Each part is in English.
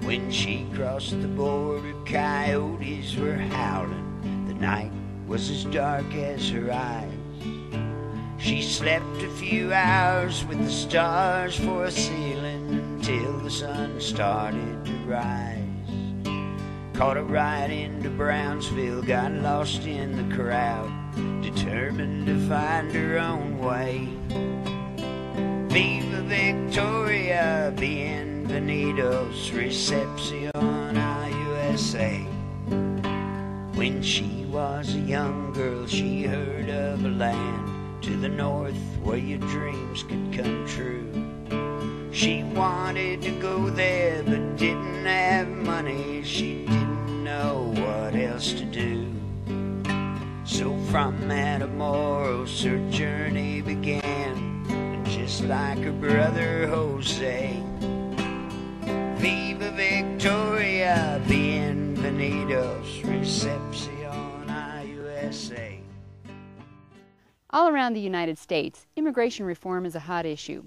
When she crossed the border, coyotes were howling. The night was as dark as her eyes. She slept a few hours with the stars for a ceiling until the sun started to rise. Caught a ride into Brownsville, got lost in the crowd, determined to find her own way. Viva Victoria, bienvenidos, Recepcion a USA. When she was a young girl, she heard of a land to the north where your dreams could come true. She wanted to go there but didn't have money. She didn't know what else to do. So from Matamoros her journey began, and just like her brother Jose, Viva Victoria, bienvenidos, Recepcion a USA. All around the United States, immigration reform is a hot issue.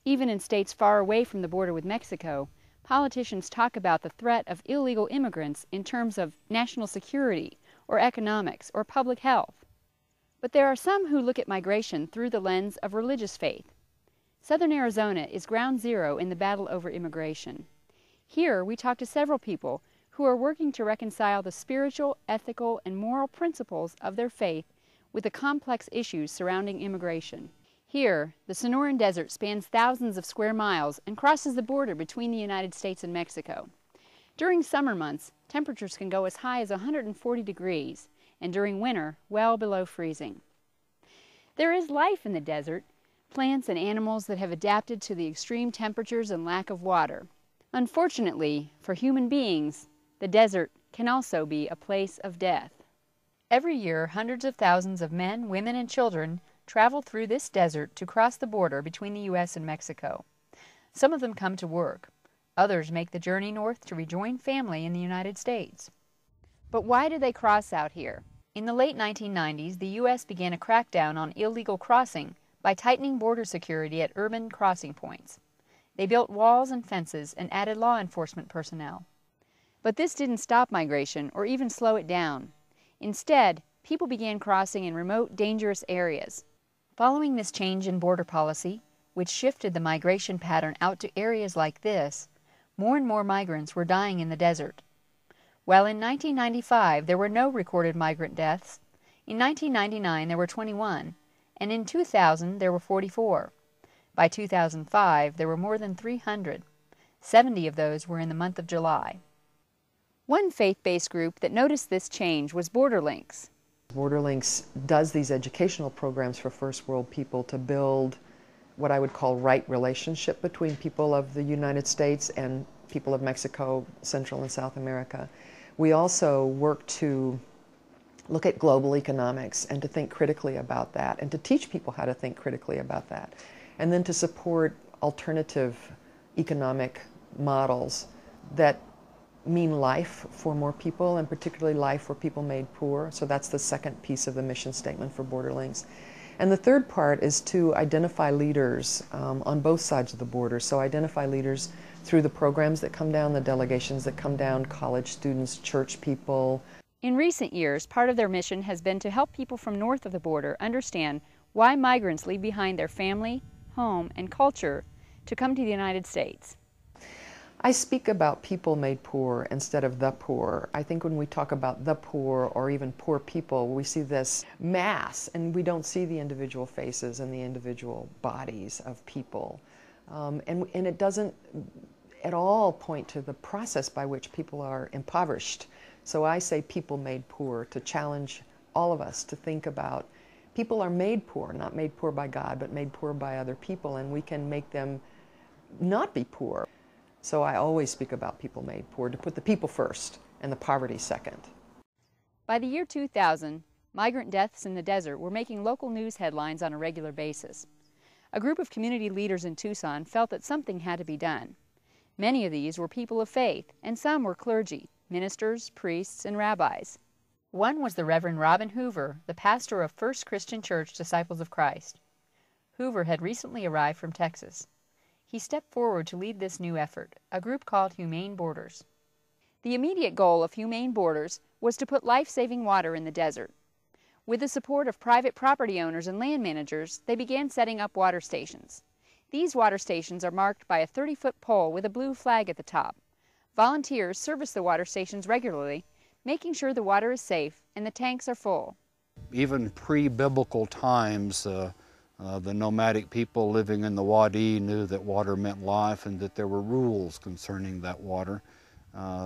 Even in states far away from the border with Mexico, politicians talk about the threat of illegal immigrants in terms of national security, or economics, or public health. But there are some who look at migration through the lens of religious faith. Southern Arizona is ground zero in the battle over immigration. Here we talk to several people who are working to reconcile the spiritual, ethical, and moral principles of their faith with the complex issues surrounding immigration. Here, the Sonoran Desert spans thousands of square miles and crosses the border between the United States and Mexico. During summer months, temperatures can go as high as 140 degrees, and during winter, well below freezing. There is life in the desert, plants and animals that have adapted to the extreme temperatures and lack of water. Unfortunately, for human beings, the desert can also be a place of death. Every year, hundreds of thousands of men, women, and children travel through this desert to cross the border between the U.S. and Mexico. Some of them come to work. Others make the journey north to rejoin family in the United States. But why do they cross out here? In the late 1990s, the U.S. began a crackdown on illegal crossing by tightening border security at urban crossing points. They built walls and fences and added law enforcement personnel. But this didn't stop migration or even slow it down. Instead, people began crossing in remote, dangerous areas. Following this change in border policy, which shifted the migration pattern out to areas like this, more and more migrants were dying in the desert. While in 1995 there were no recorded migrant deaths, in 1999 there were 21, and in 2000 there were 44. By 2005 there were more than 300. 70 of those were in the month of July. One faith-based group that noticed this change was BorderLinks. BorderLinks does these educational programs for first world people to build what I would call right relationship between people of the United States and people of Mexico, Central and South America. We also work to look at global economics and to think critically about that and to teach people how to think critically about that. And then to support alternative economic models that mean life for more people, and particularly life for people made poor. So that's the second piece of the mission statement for BorderLinks. And the third part is to identify leaders on both sides of the border. So identify leaders through the programs that come down, the delegations that come down, college students, church people. In recent years, part of their mission has been to help people from north of the border understand why migrants leave behind their family, home, and culture to come to the United States. I speak about people made poor instead of the poor. I think when we talk about the poor or even poor people, we see this mass and we don't see the individual faces and the individual bodies of people. And it doesn't at all point to the process by which people are impoverished. So I say people made poor to challenge all of us to think about people are made poor, not made poor by God, but made poor by other people, and we can make them not be poor. So I always speak about people made poor, to put the people first and the poverty second. By the year 2000, migrant deaths in the desert were making local news headlines on a regular basis. A group of community leaders in Tucson felt that something had to be done. Many of these were people of faith, and some were clergy, ministers, priests, and rabbis. One was the Reverend Robin Hoover, the pastor of First Christian Church Disciples of Christ. Hoover had recently arrived from Texas. He stepped forward to lead this new effort, a group called Humane Borders. The immediate goal of Humane Borders was to put life-saving water in the desert. With the support of private property owners and land managers, they began setting up water stations. These water stations are marked by a 30-foot pole with a blue flag at the top. Volunteers service the water stations regularly, making sure the water is safe and the tanks are full. Even pre-biblical times, the nomadic people living in the Wadi knew that water meant life and that there were rules concerning that water.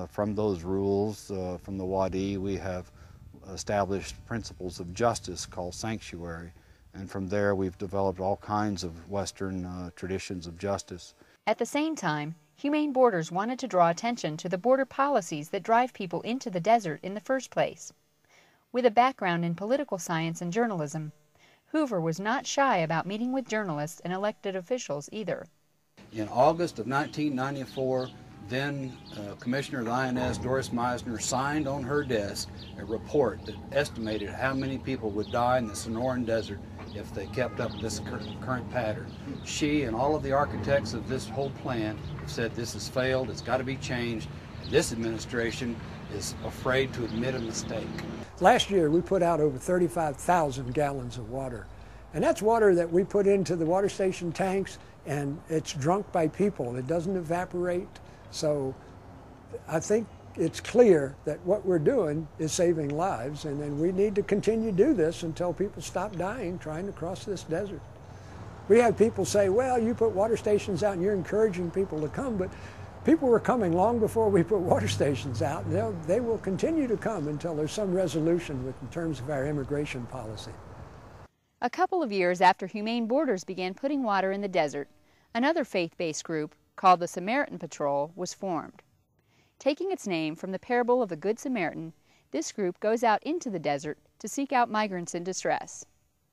From those rules, from the Wadi, we have established principles of justice called sanctuary. And from there, we've developed all kinds of Western traditions of justice. At the same time, Humane Borders wanted to draw attention to the border policies that drive people into the desert in the first place. With a background in political science and journalism, Hoover was not shy about meeting with journalists and elected officials either. In August of 1994, then Commissioner of the INS, Doris Meisner, signed on her desk a report that estimated how many people would die in the Sonoran Desert if they kept up this current pattern. She and all of the architects of this whole plan have said this has failed, it's got to be changed. This administration is afraid to admit a mistake. Last year we put out over 35,000 gallons of water. And that's water that we put into the water station tanks, and it's drunk by people. It doesn't evaporate. So I think it's clear that what we're doing is saving lives, and then we need to continue to do this until people stop dying trying to cross this desert. We have people say, well, you put water stations out and you're encouraging people to come, but people were coming long before we put water stations out. They will continue to come until there's some resolution in terms of our immigration policy. A couple of years after Humane Borders began putting water in the desert, another faith-based group called the Samaritan Patrol was formed. Taking its name from the parable of the Good Samaritan, this group goes out into the desert to seek out migrants in distress.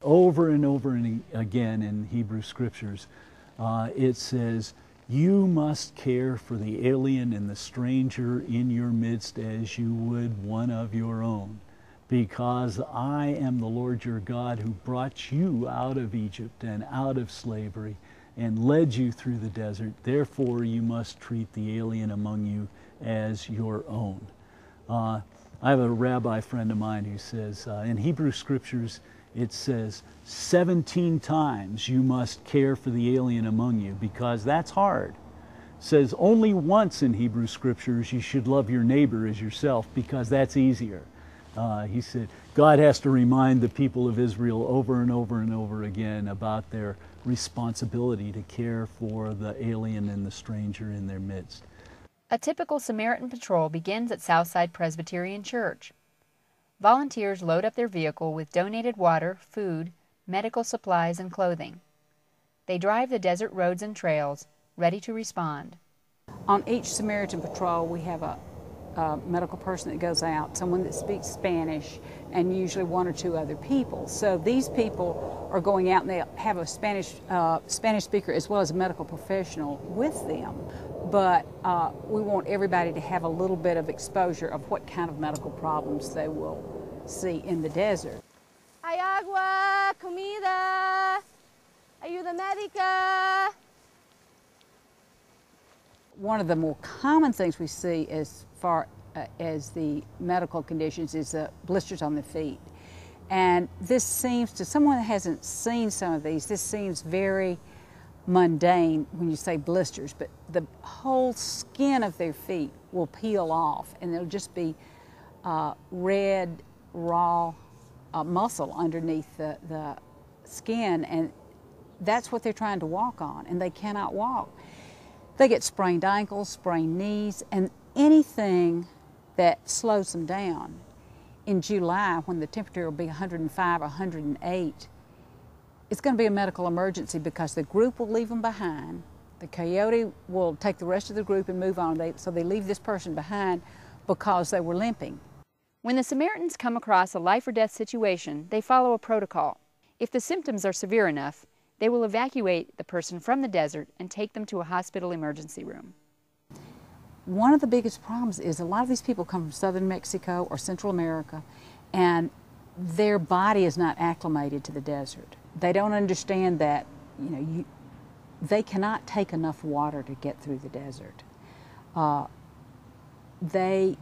Over and over and again in Hebrew Scriptures, it says, you must care for the alien and the stranger in your midst as you would one of your own, because I am the Lord your God who brought you out of Egypt and out of slavery and led you through the desert. Therefore you must treat the alien among you as your own. I have a rabbi friend of mine who says, in Hebrew Scriptures, it says 17 times you must care for the alien among you, because that's hard. It says only once in Hebrew Scriptures you should love your neighbor as yourself, because that's easier. He said God has to remind the people of Israel over and over and over again about their responsibility to care for the alien and the stranger in their midst. A typical Samaritan patrol begins at Southside Presbyterian Church. Volunteers load up their vehicle with donated water, food, medical supplies, and clothing. They drive the desert roads and trails, ready to respond. On each Samaritan patrol, we have a medical person that goes out, someone that speaks Spanish, and usually one or two other people. So these people are going out and they have a Spanish speaker as well as a medical professional with them. But we want everybody to have a little bit of exposure of what kind of medical problems they will see in the desert. Hay agua, comida, ayuda médica. One of the more common things we see as far as the medical conditions is blisters on the feet. And this seems, to someone that hasn't seen some of these, this seems very mundane when you say blisters, but the whole skin of their feet will peel off and there'll just be red, raw muscle underneath the skin, and that's what they're trying to walk on, and they cannot walk. They get sprained ankles, sprained knees, and anything that slows them down. In July, when the temperature will be 105 or 108, it's going to be a medical emergency because the group will leave them behind. The coyote will take the rest of the group and move on. So they leave this person behind because they were limping. When the Samaritans come across a life or death situation, they follow a protocol. If the symptoms are severe enough, they will evacuate the person from the desert and take them to a hospital emergency room. One of the biggest problems is a lot of these people come from southern Mexico or Central America, and their body is not acclimated to the desert. They don't understand that, they cannot take enough water to get through the desert. They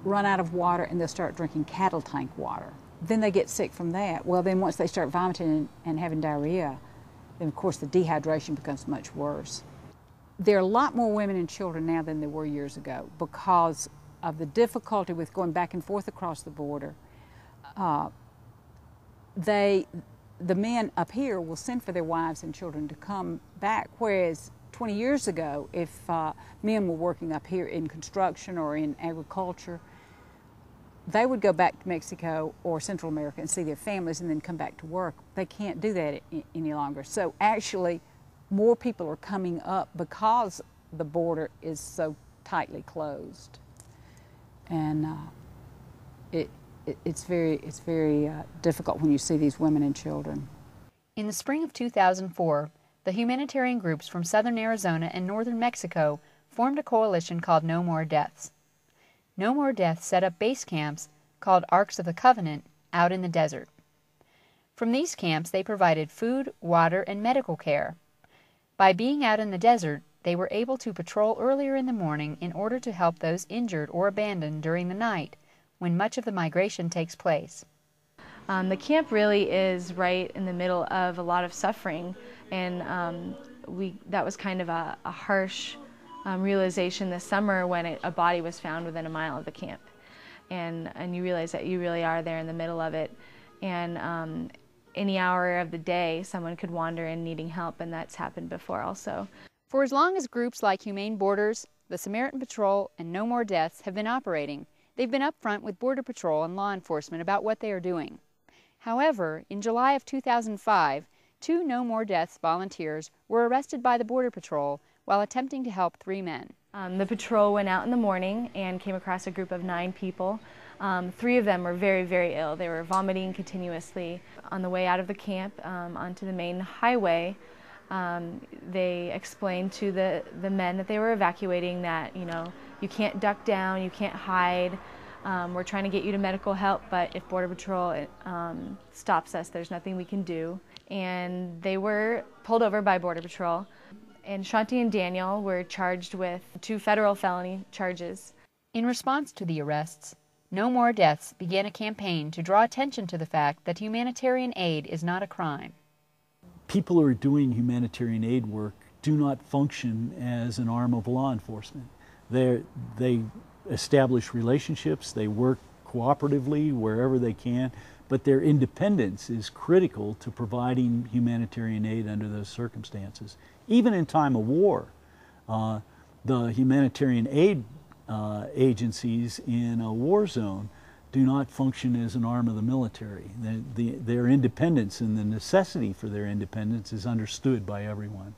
run out of water and they'll start drinking cattle tank water. Then they get sick from that. Well, then once they start vomiting and having diarrhea, then of course the dehydration becomes much worse. There are a lot more women and children now than there were years ago because of the difficulty with going back and forth across the border. The men up here will send for their wives and children to come back, whereas 20 years ago, if men were working up here in construction or in agriculture, they would go back to Mexico or Central America and see their families and then come back to work. They can't do that any longer. So actually, more people are coming up because the border is so tightly closed. And it's very difficult when you see these women and children. In the spring of 2004, the humanitarian groups from southern Arizona and northern Mexico formed a coalition called No More Deaths. No More Deaths set up base camps called Arks of the Covenant out in the desert. From these camps, they provided food, water, and medical care. By being out in the desert, they were able to patrol earlier in the morning in order to help those injured or abandoned during the night, when much of the migration takes place. The camp really is right in the middle of a lot of suffering, and that was kind of a harsh realization this summer when a body was found within a mile of the camp, and you realize that you really are there in the middle of it, and any hour of the day someone could wander in needing help, and that's happened before also. For as long as groups like Humane Borders, the Samaritan Patrol, and No More Deaths have been operating, they've been upfront with Border Patrol and law enforcement about what they are doing. However, in July of 2005, 2 No More Deaths volunteers were arrested by the Border Patrol while attempting to help 3 men. The patrol went out in the morning and came across a group of 9 people. 3 of them were very, very ill. They were vomiting continuously. On the way out of the camp onto the main highway, they explained to the men that they were evacuating that, you know, you can't duck down, you can't hide. We're trying to get you to medical help, but if Border Patrol stops us, there's nothing we can do. And they were pulled over by Border Patrol. And Shanti and Daniel were charged with 2 federal felony charges. In response to the arrests, No More Deaths began a campaign to draw attention to the fact that humanitarian aid is not a crime. People who are doing humanitarian aid work do not function as an arm of law enforcement. They establish relationships, they work cooperatively wherever they can, but their independence is critical to providing humanitarian aid under those circumstances. Even in time of war, the humanitarian aid agencies in a war zone do not function as an arm of the military. Their independence and the necessity for their independence is understood by everyone.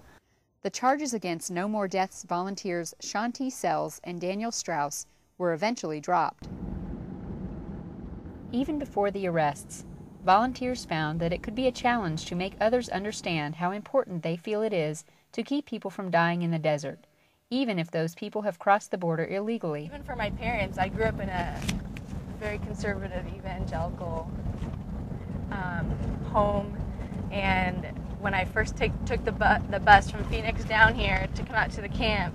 The charges against No More Deaths volunteers Shanti Sells and Daniel Strauss were eventually dropped. Even before the arrests, volunteers found that it could be a challenge to make others understand how important they feel it is to keep people from dying in the desert, even if those people have crossed the border illegally. Even for my parents, I grew up in a very conservative evangelical home, and when I first took the bus from Phoenix down here to come out to the camp,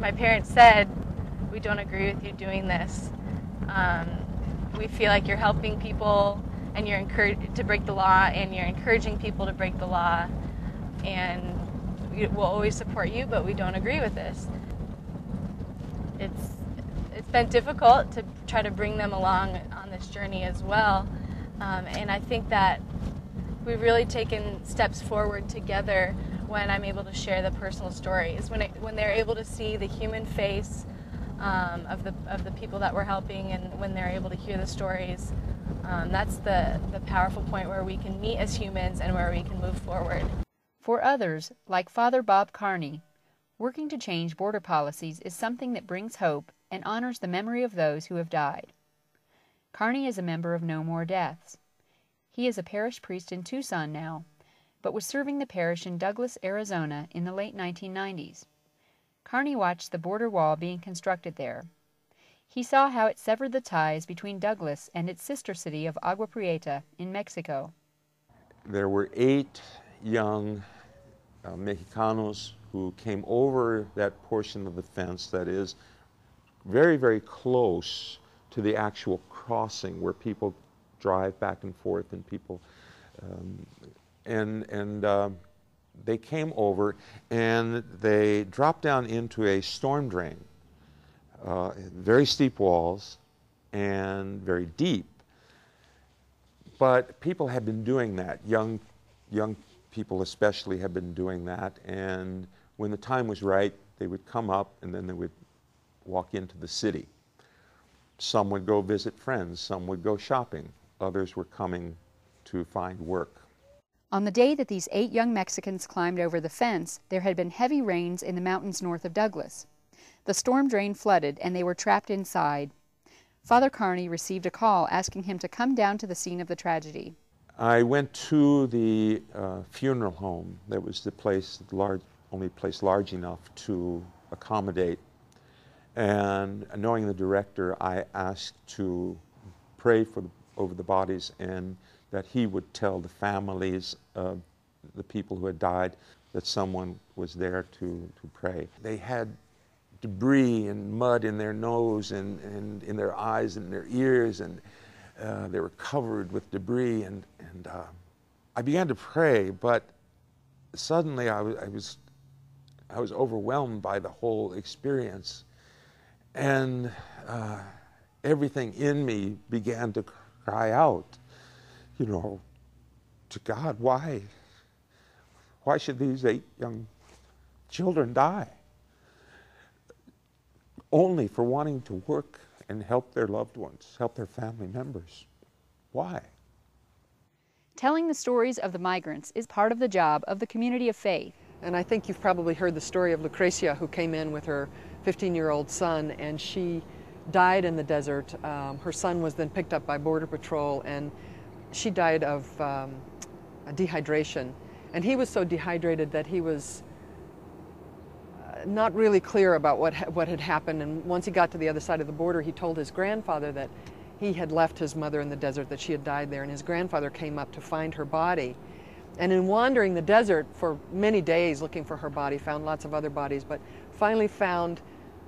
my parents said, "We don't agree with you doing this. We feel like you're helping people and you're encouraged to break the law, and you're encouraging people to break the law, and we'll always support you, but we don't agree with this." It's been difficult to try to bring them along on this journey as well, and I think that we've really taken steps forward together when I'm able to share the personal stories, when they're able to see the human face of the people that we're helping, and when they're able to hear the stories. That's the powerful point where we can meet as humans and where we can move forward. For others, like Father Bob Carney, working to change border policies is something that brings hope and honors the memory of those who have died. Carney is a member of No More Deaths. He is a parish priest in Tucson now, but was serving the parish in Douglas, Arizona in the late 1990s. Carney watched the border wall being constructed there. He saw how it severed the ties between Douglas and its sister city of Agua Prieta in Mexico. There were 8 young Mexicanos who came over that portion of the fence that is very, very close to the actual crossing where people drive back and forth and people, they came over and they dropped down into a storm drain, very steep walls and very deep. But people had been doing that, young people especially have been doing that, and when the time was right, they would come up and then they would walk into the city. Some would go visit friends, some would go shopping, others were coming to find work. On the day that these 8 young Mexicans climbed over the fence, there had been heavy rains in the mountains north of Douglas. The storm drain flooded and they were trapped inside. Father Carney received a call asking him to come down to the scene of the tragedy. I went to the funeral home. That was the place, only place large enough to accommodate. And knowing the director, I asked to pray over the bodies and that he would tell the families of the people who had died that someone was there to pray. They had debris and mud in their nose and in their eyes and their ears, and they were covered with debris. And I began to pray, but suddenly I was overwhelmed by the whole experience. And everything in me began to cry out, you know, to God, why should these 8 young children die? Only for wanting to work and help their loved ones, help their family members. Why? Telling the stories of the migrants is part of the job of the community of faith. And I think you've probably heard the story of Lucrecia, who came in with her 15-year-old son, and she died in the desert. Her son was then picked up by Border Patrol, and she died of dehydration. And he was so dehydrated that he was not really clear about what had happened. And once he got to the other side of the border, he told his grandfather that he had left his mother in the desert, that she had died there, and his grandfather came up to find her body. And in wandering the desert for many days looking for her body, found lots of other bodies, but finally found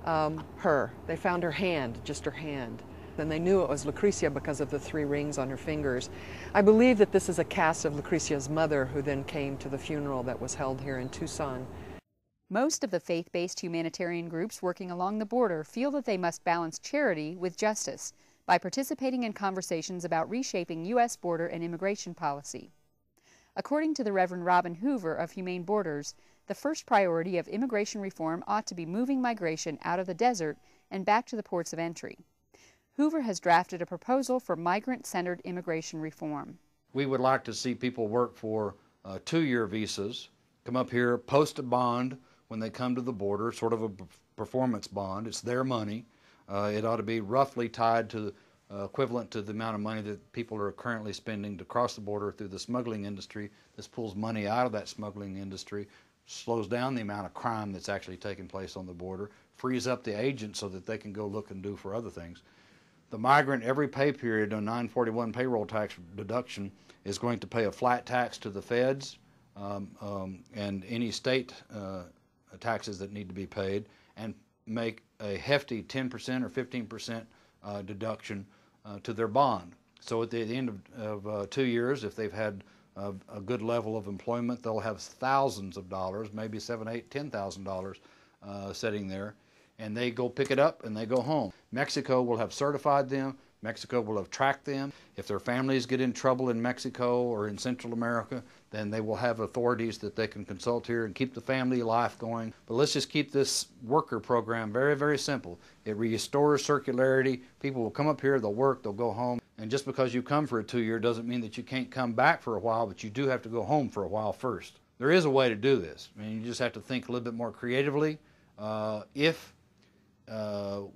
her. They found her hand, just her hand. And they knew it was Lucrecia because of the 3 rings on her fingers. I believe that this is a cast of Lucrecia's mother, who then came to the funeral that was held here in Tucson. Most of the faith-based humanitarian groups working along the border feel that they must balance charity with justice by participating in conversations about reshaping U.S. border and immigration policy. According to the Reverend Robin Hoover of Humane Borders, the first priority of immigration reform ought to be moving migration out of the desert and back to the ports of entry. Hoover has drafted a proposal for migrant-centered immigration reform. We would like to see people work for 2-year visas, come up here, post a bond when they come to the border, sort of a performance bond. It's their money. It ought to be roughly tied to equivalent to the amount of money that people are currently spending to cross the border through the smuggling industry. This pulls money out of that smuggling industry, slows down the amount of crime that's actually taking place on the border, frees up the agents so that they can go look and do for other things. The migrant, every pay period on 941 payroll tax deduction, is going to pay a flat tax to the feds and any state taxes that need to be paid, and make a hefty 10% or 15% deduction to their bond. So at the end of 2 years, if they've had a good level of employment, they'll have thousands of dollars, maybe $7,000, $8,000, $10,000 sitting there, and they go pick it up and they go home. Mexico will have certified them. Mexico will have tracked them. If their families get in trouble in Mexico or in Central America, then they will have authorities that they can consult here and keep the family life going. But let's just keep this worker program very, very simple. It restores circularity. People will come up here, they'll work, they'll go home. And just because you come for a 2-year doesn't mean that you can't come back for a while, but you do have to go home for a while first. There is a way to do this. I mean, you just have to think a little bit more creatively. If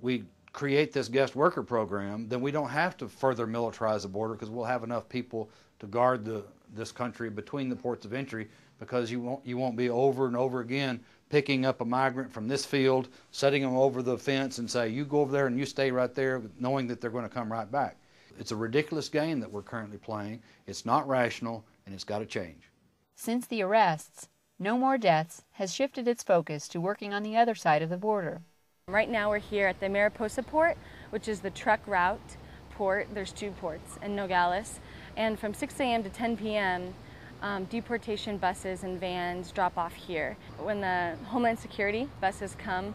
we create this guest worker program, then we don't have to further militarize the border, because we'll have enough people to guard this country between the ports of entry, because you won't be over and over again picking up a migrant from this field, setting them over the fence and say, you go over there and you stay right there, knowing that they're going to come right back. It's a ridiculous game that we're currently playing. It's not rational, and it's got to change. Since the arrests, No More Deaths has shifted its focus to working on the other side of the border. Right now we're here at the Mariposa port, which is the truck route port. There's 2 ports in Nogales. And from 6 a.m. to 10 p.m., deportation buses and vans drop off here. When the Homeland Security buses come,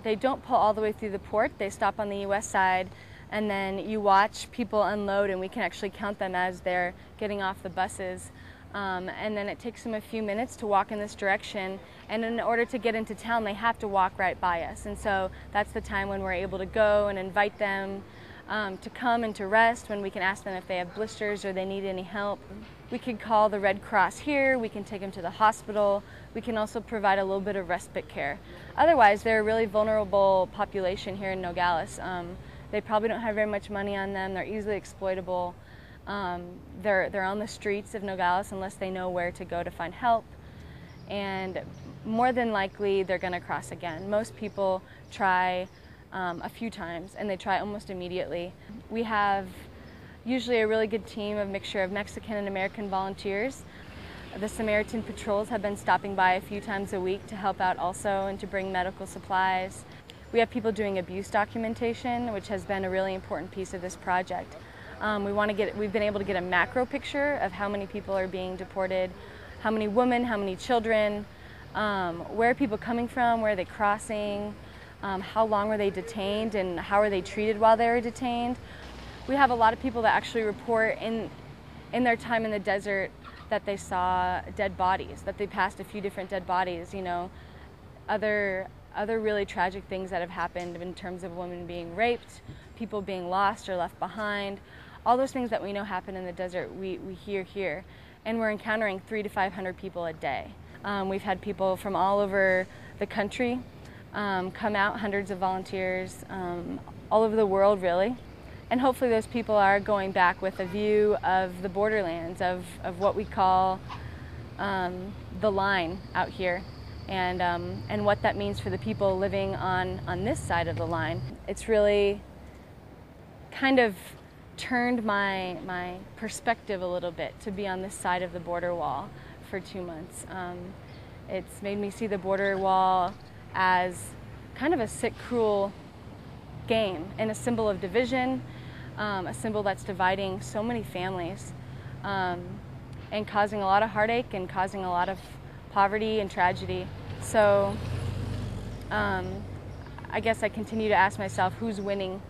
they don't pull all the way through the port. They stop on the U.S. side, and then you watch people unload, and we can actually count them as they're getting off the buses. And then it takes them a few minutes to walk in this direction, and in order to get into town they have to walk right by us, and so that's the time when we're able to go and invite them to come and to rest, when we can ask them if they have blisters or they need any help. We can call the Red Cross here, we can take them to the hospital, we can also provide a little bit of respite care. Otherwise, they're a really vulnerable population here in Nogales. They probably don't have very much money on them, they're easily exploitable. They're on the streets of Nogales unless they know where to go to find help, and more than likely they're going to cross again. Most people try a few times, and they try almost immediately. We have usually a really good team of mixture of Mexican and American volunteers. The Samaritan patrols have been stopping by a few times a week to help out also and to bring medical supplies. We have people doing abuse documentation, which has been a really important piece of this project. We've been able to get a macro picture of how many people are being deported, how many women, how many children, where are people coming from, where are they crossing, how long were they detained, and how are they treated while they were detained. We have a lot of people that actually report in their time in the desert that they saw dead bodies, that they passed a few different dead bodies, you know, other really tragic things that have happened in terms of women being raped, people being lost or left behind. All those things that we know happen in the desert, we hear here. And we're encountering 300 to 500 people a day. We've had people from all over the country come out, hundreds of volunteers, all over the world really. And hopefully those people are going back with a view of the borderlands, of what we call the line out here, and what that means for the people living on this side of the line. It's really kind of turned my perspective a little bit to be on this side of the border wall for 2 months. It's made me see the border wall as kind of a sick, cruel game and a symbol of division, a symbol that's dividing so many families and causing a lot of heartache and causing a lot of poverty and tragedy. So I guess I continue to ask myself, who's winning?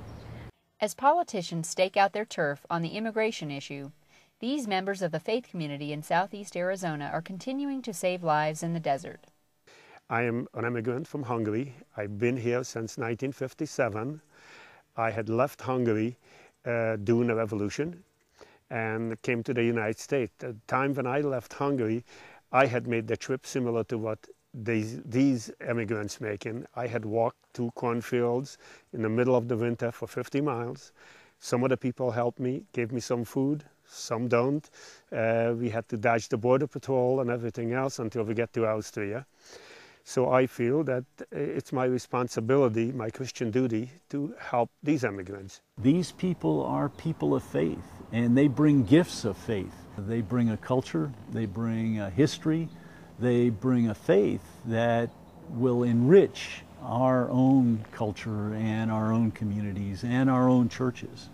As politicians stake out their turf on the immigration issue, these members of the faith community in southeast Arizona are continuing to save lives in the desert. I am an immigrant from Hungary. I've been here since 1957. I had left Hungary during the revolution and came to the United States. At the time when I left Hungary, I had made the trip similar to what these immigrants making. I had walked through cornfields in the middle of the winter for 50 miles. Some of the people helped me, gave me some food, some don't. We had to dodge the border patrol and everything else until we get to Austria. So I feel that it's my responsibility, my Christian duty, to help these immigrants. These people are people of faith, and they bring gifts of faith. They bring a culture, they bring a history, they bring a faith that will enrich our own culture and our own communities and our own churches.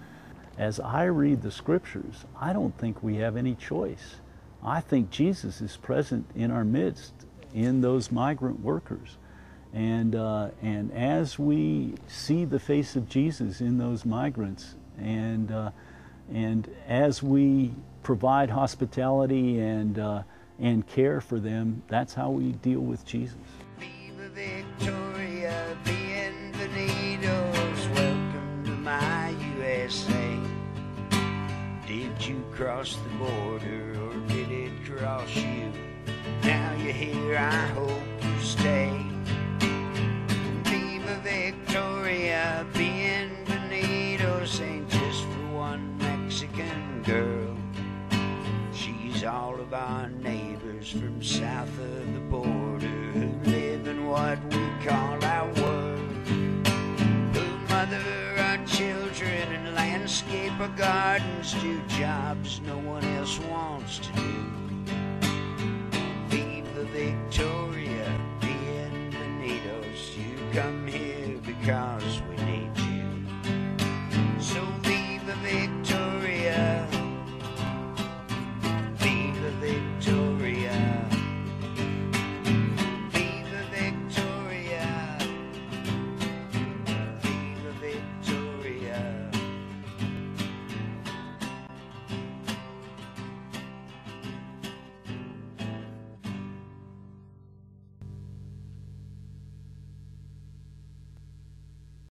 As I read the scriptures, I don't think we have any choice. I think Jesus is present in our midst in those migrant workers. And as we see the face of Jesus in those migrants, and as we provide hospitality and care for them, that's how we deal with Jesus. Viva Victoria, bienvenidos, welcome to my USA. Did you cross the border or did it cross you? Now you're here, I hope you stay. Viva Victoria, bienvenidos ain't just for one Mexican girl. She's all of our neighbors from south of the border who live in what we call our world, who mother our children and landscape our gardens, do jobs no one else wants to do. Viva told